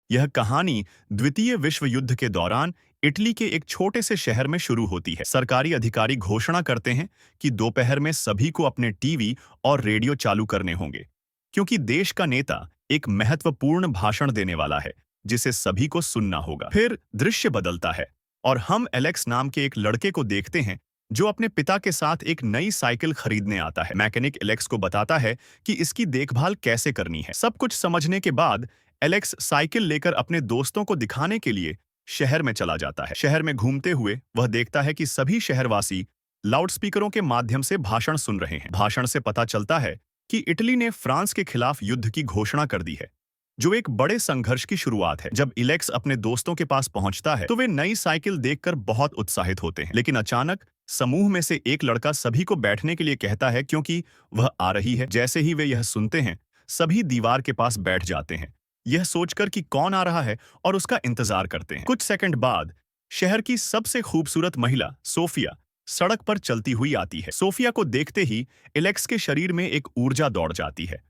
यह कहानी द्वितीय विश्व युद्ध के दौरान इटली के एक छोटे से शहर में शुरू होती है। सरकारी अधिकारी घोषणा करते हैं कि दोपहर में सभी को अपने टीवी और रेडियो चालू करने होंगे, क्योंकि देश का नेता एक महत्वपूर्ण भाषण देने वाला है जिसे सभी को सुनना होगा। फिर दृश्य बदलता है और हम एलेक्स नाम के एक लड़के को देखते हैं जो अपने पिता के साथ एक नई साइकिल खरीदने आता है। मैकेनिक एलेक्स को बताता है कि इसकी देखभाल कैसे करनी है। सब कुछ समझने के बाद एलेक्स साइकिल लेकर अपने दोस्तों को दिखाने के लिए शहर में चला जाता है। शहर में घूमते हुए वह देखता है कि सभी शहरवासी लाउडस्पीकरों के माध्यम से भाषण सुन रहे हैं। भाषण से पता चलता है कि इटली ने फ्रांस के खिलाफ युद्ध की घोषणा कर दी है, जो एक बड़े संघर्ष की शुरुआत है। जब एलेक्स अपने दोस्तों के पास पहुंचता है तो वे नई साइकिल देखकर बहुत उत्साहित होते हैं, लेकिन अचानक समूह में से एक लड़का सभी को बैठने के लिए कहता है क्योंकि वह आ रही है। जैसे ही वे यह सुनते हैं, सभी दीवार के पास बैठ जाते हैं, यह सोचकर कि कौन आ रहा है, और उसका इंतजार करते हैं। कुछ सेकंड बाद शहर की सबसे खूबसूरत महिला सोफिया सड़क पर चलती हुई आती है। सोफिया को देखते ही एलेक्स के शरीर में एक ऊर्जा दौड़ जाती है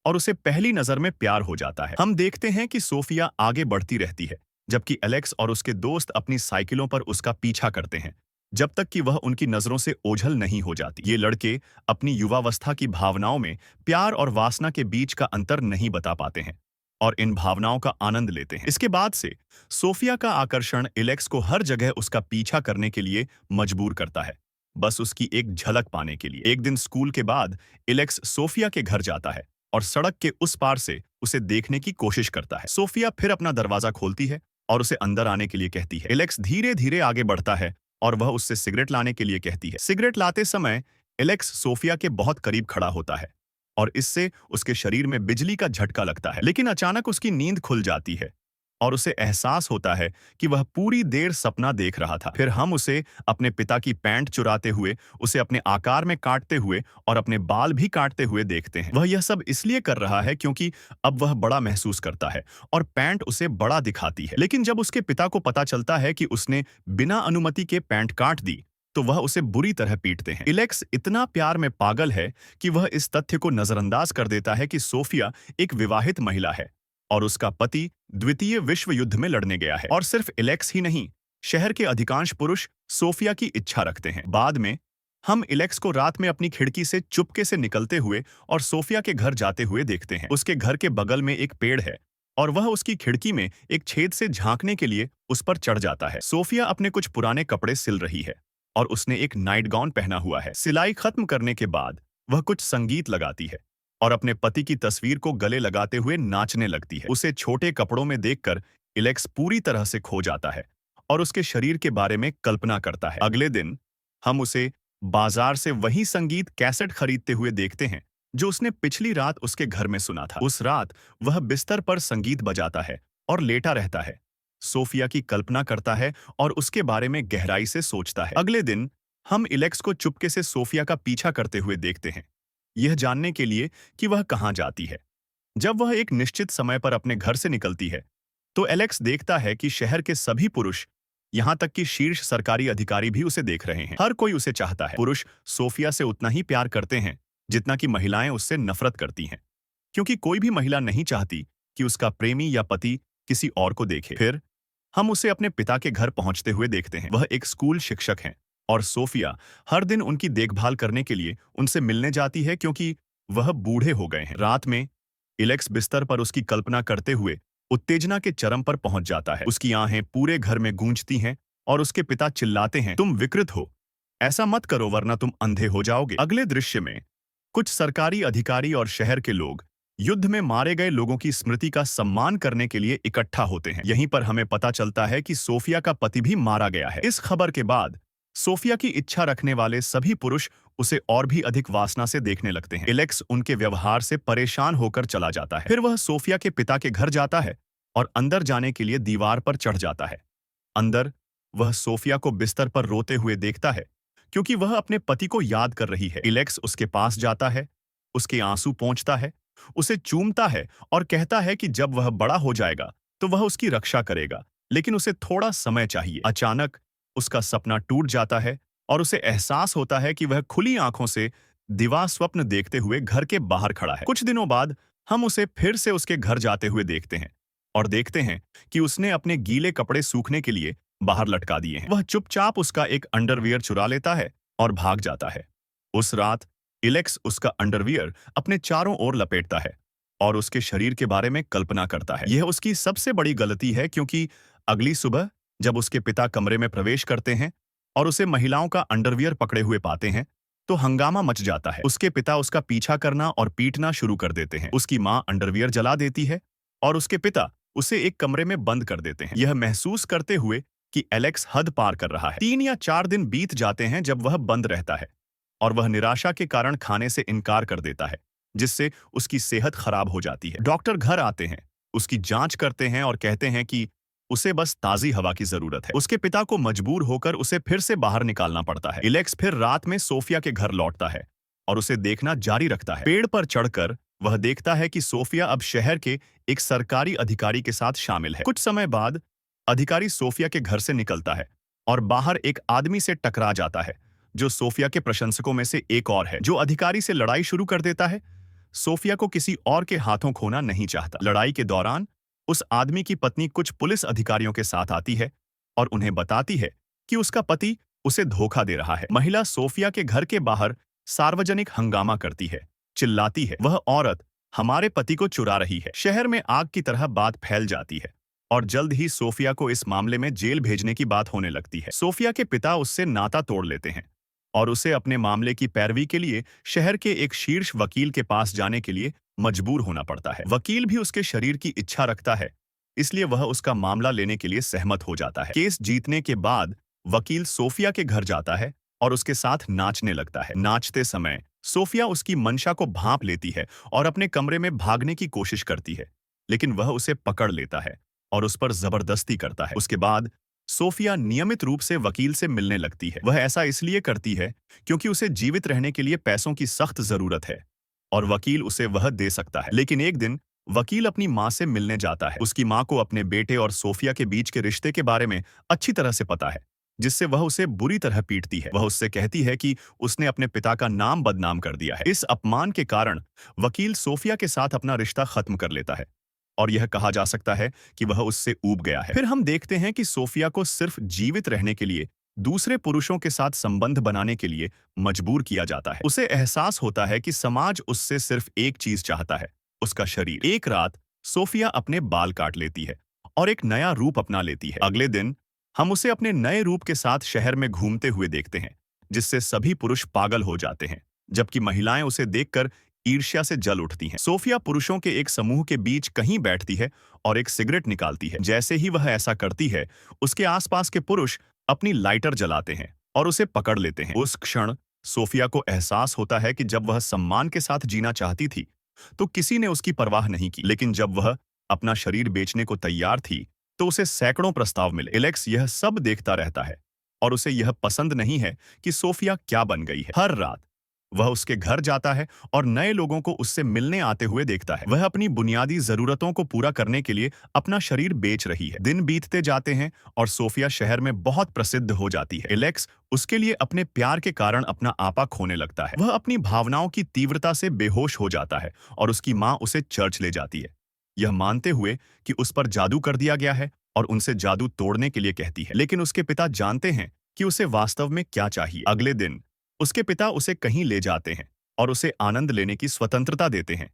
और उसे पहली नजर में प्यार हो जाता है। हम देखते हैं कि सोफिया आगे बढ़ती रहती है, जबकि एलेक्स और उसके दोस्त अपनी साइकिलों पर उसका पीछा करते हैं, जब तक कि वह उनकी नजरों से ओझल नहीं हो जाती। ये लड़के अपनी युवावस्था की भावनाओं में प्यार और वासना के बीच का अंतर नहीं बता पाते हैं और इन भावनाओं का आनंद लेते हैं। इसके बाद से सोफिया का आकर्षण एलेक्स को हर जगह उसका पीछा करने के लिए मजबूर करता है, बस उसकी एक झलक पाने के लिए। एक दिन स्कूल के बाद एलेक्स सोफिया के घर जाता है और सड़क के उस पार से उसे देखने की कोशिश करता है। सोफिया फिर अपना दरवाजा खोलती है और उसे अंदर आने के लिए कहती है। एलेक्स धीरे धीरे आगे बढ़ता है और वह उससे सिगरेट लाने के लिए कहती है। सिगरेट लाते समय एलेक्स सोफिया के बहुत करीब खड़ा होता है और इससे उसके शरीर में बिजली का झटका लगता है, लेकिन अचानक उसकी नींद खुल जाती है और उसे एहसास होता है कि वह पूरी देर सपना देख रहा था। फिर हम उसे अपने पिता की पैंट चुराते हुए, उसे अपने आकार में काटते हुए और अपने बाल भी काटते हुए देखते हैं। वह यह सब इसलिए कर रहा है क्योंकि अब वह बड़ा महसूस करता है और पैंट उसे बड़ा दिखाती है। लेकिन जब उसके पिता को पता चलता है कि उसने बिना अनुमति के पैंट काट दी, तो वह उसे बुरी तरह पीटते हैं। एलेक्स इतना प्यार में पागल है कि वह इस तथ्य को नजरअंदाज कर देता है कि सोफिया एक विवाहित महिला है और उसका पति द्वितीय विश्व युद्ध में लड़ने गया है। और सिर्फ एलेक्स ही नहीं, शहर के अधिकांश पुरुष सोफिया की इच्छा रखते हैं। बाद में हम एलेक्स को रात में अपनी खिड़की से चुपके से निकलते हुए और सोफिया के घर जाते हुए देखते हैं। उसके घर के बगल में एक पेड़ है और वह उसकी खिड़की में एक छेद से झांकने के लिए उस पर चढ़ जाता है। सोफिया अपने कुछ पुराने कपड़े सिल रही है और उसने एक नाइट गाउन पहना हुआ है। सिलाई खत्म करने के बाद वह कुछ संगीत लगाती है और अपने पति की तस्वीर को गले लगाते हुए नाचने लगती है। उसे छोटे कपड़ों में देखकर एलेक्स पूरी तरह से खो जाता है और उसके शरीर के बारे में कल्पना करता है। अगले दिन हम उसे बाजार से वही संगीत कैसेट खरीदते हुए देखते हैं जो उसने पिछली रात उसके घर में सुना था। उस रात वह बिस्तर पर संगीत बजाता है और लेटा रहता है, सोफिया की कल्पना करता है और उसके बारे में गहराई से सोचता है। अगले दिन हम एलेक्स को चुपके से सोफिया का पीछा करते हुए देखते हैं, यह जानने के लिए कि वह कहां जाती है। जब वह एक निश्चित समय पर अपने घर से निकलती है, तो एलेक्स देखता है कि शहर के सभी पुरुष, यहां तक कि शीर्ष सरकारी अधिकारी भी उसे देख रहे हैं। हर कोई उसे चाहता है। पुरुष सोफिया से उतना ही प्यार करते हैं जितना कि महिलाएं उससे नफरत करती हैं, क्योंकि कोई भी महिला नहीं चाहती कि उसका प्रेमी या पति किसी और को देखे। फिर हम उसे अपने पिता के घर पहुंचते हुए देखते हैं। वह एक स्कूल शिक्षक हैं और सोफिया हर दिन उनकी देखभाल करने के लिए उनसे मिलने जाती है क्योंकि वह बूढ़े हो गए हैं। रात में एलेक्स बिस्तर पर उसकी कल्पना करते हुए उत्तेजना के चरम पर पहुंच जाता है। उसकी आंखें पूरे घर में गूंजती हैं और उसके पिता चिल्लाते हैं, तुम विकृत हो, ऐसा मत करो वरना तुम अंधे हो जाओगे। अगले दृश्य में कुछ सरकारी अधिकारी और शहर के लोग युद्ध में मारे गए लोगों की स्मृति का सम्मान करने के लिए इकट्ठा होते हैं। यहीं पर हमें पता चलता है कि सोफिया का पति भी मारा गया है। इस खबर के बाद सोफिया की इच्छा रखने वाले सभी पुरुष उसे और भी अधिक वासना से देखने लगते हैं। एलेक्स उनके व्यवहार से परेशान होकर चला जाता है। फिर वह सोफिया के पिता के घर जाता है और अंदर जाने के लिए दीवार पर चढ़ जाता है। अंदर वह सोफिया को बिस्तर पर रोते हुए देखता है क्योंकि वह अपने पति को याद कर रही है। एलेक्स उसके पास जाता है, उसके आंसू पोंछता है, उसे चूमता है और कहता है कि जब वह बड़ा हो जाएगा तो वह उसकी रक्षा करेगा, लेकिन उसे थोड़ा समय चाहिए। अचानक उसका सपना टूट जाता है और उसे एहसास होता है कि वह खुली आंखों से दिवा स्वप्न देखते हुए घर के बाहर खड़ा है। कुछ दिनों बाद हम उसे फिर से उसके घर जाते हुए देखते हैं, और देखते हैं कि उसने अपने गीले कपड़े सूखने के लिए बाहर लटका दिए हैं। वह चुपचाप उसका एक अंडरवियर चुरा लेता है और भाग जाता है। उस रात इलेक्स उसका अंडरवियर अपने चारों ओर लपेटता है और उसके शरीर के बारे में कल्पना करता है। यह उसकी सबसे बड़ी गलती है, क्योंकि अगली सुबह जब उसके पिता कमरे में प्रवेश करते हैं और उसे महिलाओं का अंडरवियर पकड़े हुए पाते हैं, तो हंगामा मच जाता है। उसके पिता उसका पीछा करना और पीटना शुरू कर देते हैं। उसकी माँ अंडरवियर जला देती है और उसके पिता उसे एक कमरे में बंद कर देते हैं, यह महसूस करते हुए कि एलेक्स हद पार कर रहा है। 3 या 4 दिन बीत जाते हैं जब वह बंद रहता है और वह निराशा के कारण खाने से इनकार कर देता है, जिससे उसकी सेहत खराब हो जाती है। डॉक्टर घर आते हैं, उसकी जांच करते हैं और कहते हैं कि उसे बस ताजी हवा की जरूरत है। उसके पिता को मजबूर होकर उसे फिर से बाहर निकालना पड़ता है। इलेक्स फिर रात में सोफिया के घर लौटता है और उसे देखना जारी रखता है। पेड़ पर चढ़कर वह देखता है कि सोफिया अब शहर के एक सरकारी अधिकारी के साथ शामिल है। कुछ समय बाद अधिकारी सोफिया के घर से निकलता है और बाहर एक आदमी से टकरा जाता है, जो सोफिया के प्रशंसकों में से एक और है, जो अधिकारी से लड़ाई शुरू कर देता है। सोफिया को किसी और के हाथों खोना नहीं चाहता। लड़ाई के दौरान उस आदमी की पत्नी कुछ पुलिस अधिकारियों के साथ आती है और उन्हें बताती है कि उसका पति उसे धोखा दे रहा है। महिला सोफिया के घर के बाहर सार्वजनिक हंगामा करती है, चिल्लाती है, वह औरत हमारे पति को चुरा रही है। शहर में आग की तरह बात फैल जाती है और जल्द ही सोफिया को इस मामले में जेल भेजने की बात होने लगती है। सोफिया के पिता उससे नाता तोड़ लेते हैं और उसे अपने मामले की पैरवी के लिए शहर के एक शीर्ष वकील के पास जाने के लिए मजबूर होना पड़ता है। वकील भी उसके शरीर की इच्छा रखता है, इसलिए वह उसका मामला लेने के लिए सहमत हो जाता है। केस जीतने के बाद वकील सोफिया के घर जाता है और उसके साथ नाचने लगता है। नाचते समय सोफिया उसकी मंशा को भांप लेती है और अपने कमरे में भागने की कोशिश करती है, लेकिन वह उसे पकड़ लेता है और उस पर जबरदस्ती करता है। उसके बाद सोफिया नियमित रूप से वकील से मिलने लगती है। वह ऐसा इसलिए करती है क्योंकि उसे जीवित रहने के लिए पैसों की सख्त जरूरत है और वकील उसे वह दे सकता है। लेकिन एक दिन वकील अपनी माँ से मिलने जाता है। उसकी माँ को अपने बेटे और सोफिया के बीच के रिश्ते के बारे में अच्छी तरह से पता है, जिससे वह उसे बुरी तरह पीटती है। वह उससे कहती है कि उसने अपने पिता का नाम बदनाम कर दिया है। इस अपमान के कारण वकील सोफिया के साथ अपना रिश्ता खत्म कर लेता है और यह कहा जा सकता है कि वह उससे ऊब गया है। फिर हम देखते हैं कि सोफिया को सिर्फ जीवित रहने के लिए दूसरे पुरुषों के साथ संबंध बनाने के लिए मजबूर किया जाता है। उसे एहसास होता है कि समाज उससे सिर्फ एक चीज चाहता है, उसका शरीर। एक रात सोफिया अपने बाल काट लेती है और एक नया रूप अपना लेती है। अगले दिन हम उसे अपने नए रूप के साथ शहर में घूमते हुए देखते हैं, जिससे सभी पुरुष पागल हो जाते हैं, जबकि महिलाएं उसे देखकर ईर्ष्या से जल उठती हैं। सोफिया पुरुषों के एक समूह के बीच कहीं बैठती है और एक सिगरेट निकालती है। जैसे ही वह ऐसा करती है, उसके आसपास के पुरुष अपनी लाइटर जलाते हैं और उसे पकड़ लेते हैं। उस क्षण सोफिया को एहसास होता है कि जब वह सम्मान के साथ जीना चाहती थी, तो किसी ने उसकी परवाह नहीं की, लेकिन जब वह अपना शरीर बेचने को तैयार थी, तो उसे सैकड़ों प्रस्ताव मिले। एलेक्स यह सब देखता रहता है और उसे यह पसंद नहीं है कि सोफिया क्या बन गई है। हर रात वह उसके घर जाता है और नए लोगों को उससे मिलने आते हुए देखता है। वह अपनी बुनियादी जरूरतों को पूरा करने के लिए अपना शरीर बेच रही है। दिन बीतते जाते हैं और सोफिया शहर में बहुत प्रसिद्ध हो जाती है। एलेक्स उसके लिए अपने प्यार के कारण अपना आपा खोने लगता है। वह अपनी भावनाओं की तीव्रता से बेहोश हो जाता है और उसकी माँ उसे चर्च ले जाती है, यह मानते हुए कि उस पर जादू कर दिया गया है, और उनसे जादू तोड़ने के लिए कहती है। लेकिन उसके पिता जानते हैं कि उसे वास्तव में क्या चाहिए। अगले दिन उसके पिता उसे कहीं ले जाते हैं और उसे आनंद लेने की स्वतंत्रता देते हैं,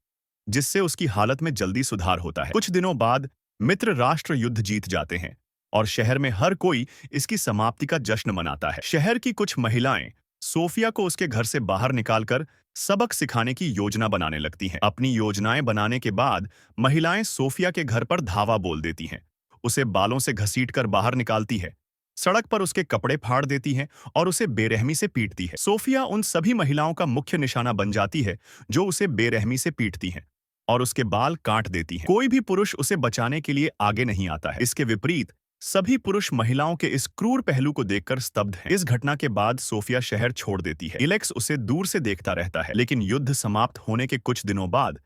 जिससे उसकी हालत में जल्दी सुधार होता है। कुछ दिनों बाद मित्र राष्ट्र युद्ध जीत जाते हैं और शहर में हर कोई इसकी समाप्ति का जश्न मनाता है। शहर की कुछ महिलाएं सोफिया को उसके घर से बाहर निकालकर सबक सिखाने की योजना बनाने लगती हैं। अपनी योजनाएं बनाने के बाद महिलाएं सोफिया के घर पर धावा बोल देती हैं, उसे बालों से घसीटकर बाहर निकालती है, सड़क पर उसके कपड़े फाड़ देती हैं और उसे बेरहमी से पीटती है। सोफिया उन सभी महिलाओं का मुख्य निशाना बन जाती है जो उसे बेरहमी से पीटती हैं और उसके बाल काट देती हैं। कोई भी पुरुष उसे बचाने के लिए आगे नहीं आता है। इसके विपरीत सभी पुरुष महिलाओं के इस क्रूर पहलू को देखकर स्तब्ध हैं। इस घटना के बाद सोफिया शहर छोड़ देती है। इलेक्स उसे दूर से देखता रहता है, लेकिन युद्ध समाप्त होने के कुछ दिनों बाद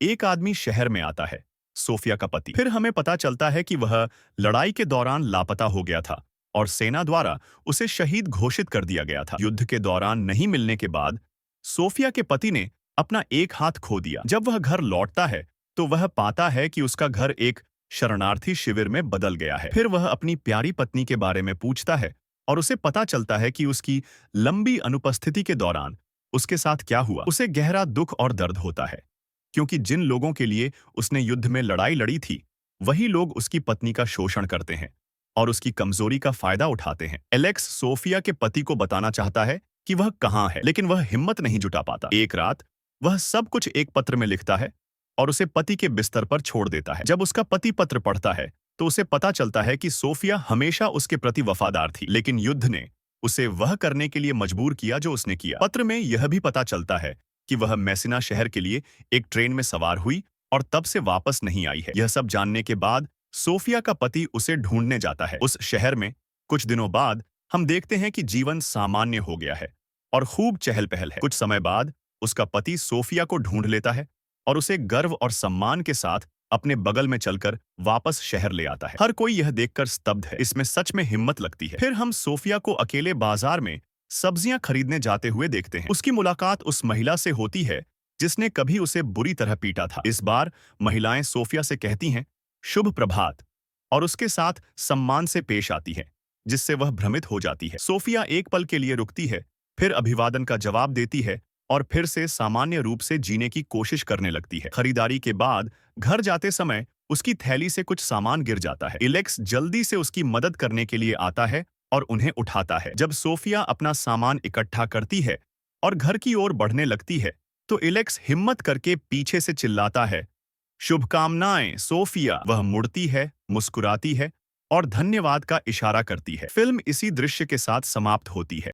एक आदमी शहर में आता है, सोफिया का पति। फिर हमें पता चलता है कि वह लड़ाई के दौरान लापता हो गया था और सेना द्वारा उसे शहीद घोषित कर दिया गया था। युद्ध के दौरान नहीं मिलने के बाद सोफिया के पति ने अपना एक हाथ खो दिया। जब वह घर लौटता है तो वह पाता है कि उसका घर एक शरणार्थी शिविर में बदल गया है। फिर वह अपनी प्यारी पत्नी के बारे में पूछता है और उसे पता चलता है कि उसकी लंबी अनुपस्थिति के दौरान उसके साथ क्या हुआ। उसे गहरा दुख और दर्द होता है, क्योंकि जिन लोगों के लिए उसने युद्ध में लड़ाई लड़ी थी, वही लोग उसकी पत्नी का शोषण करते हैं और उसकी कमजोरी का फायदा उठाते हैं। एलेक्स सोफिया के पति को बताना चाहता है कि वह कहाँ है, लेकिन वह हिम्मत नहीं जुटा पाता। एक रात वह सब कुछ एक पत्र में लिखता है और उसे पति के बिस्तर पर छोड़ देता है। जब उसका पति पत्र पढ़ता है तो उसे पता चलता है कि सोफिया हमेशा उसके प्रति वफादार थी, लेकिन युद्ध ने उसे वह करने के लिए मजबूर किया जो उसने किया। पत्र में यह भी पता चलता है कि वह मैसिना शहर के लिए एक ट्रेन में सवार हुई और तब से वापस नहीं आई है। यह सब जानने के बाद सोफिया का पति उसे ढूंढने जाता है उस शहर में। कुछ दिनों बाद हम देखते हैं कि जीवन सामान्य हो गया है और खूब चहल पहल है। कुछ समय बाद उसका पति सोफिया को ढूंढ लेता है और उसे गर्व और सम्मान के साथ अपने बगल में चलकर वापस शहर ले आता है। हर कोई यह देखकर स्तब्ध है। इसमें सच में हिम्मत लगती है। फिर हम सोफिया को अकेले बाजार में सब्जियां खरीदने जाते हुए देखते हैं। उसकी मुलाकात उस महिला से होती है जिसने कभी उसे बुरी तरह पीटा था। इस बार महिलाएं सोफिया से कहती हैं, शुभ प्रभात, और उसके साथ सम्मान से पेश आती है, जिससे वह भ्रमित हो जाती है। सोफिया एक पल के लिए रुकती है, फिर अभिवादन का जवाब देती है और फिर से सामान्य रूप से जीने की कोशिश करने लगती है। खरीदारी के बाद घर जाते समय उसकी थैली से कुछ सामान गिर जाता है। एलेक्स जल्दी से उसकी मदद करने के लिए आता है और उन्हें उठाता है। जब सोफिया अपना सामान इकट्ठा करती है और घर की ओर बढ़ने लगती है तो एलेक्स हिम्मत करके पीछे से चिल्लाता है, शुभकामनाएं सोफिया। वह मुड़ती है, मुस्कुराती है और धन्यवाद का इशारा करती है। फिल्म इसी दृश्य के साथ समाप्त होती है।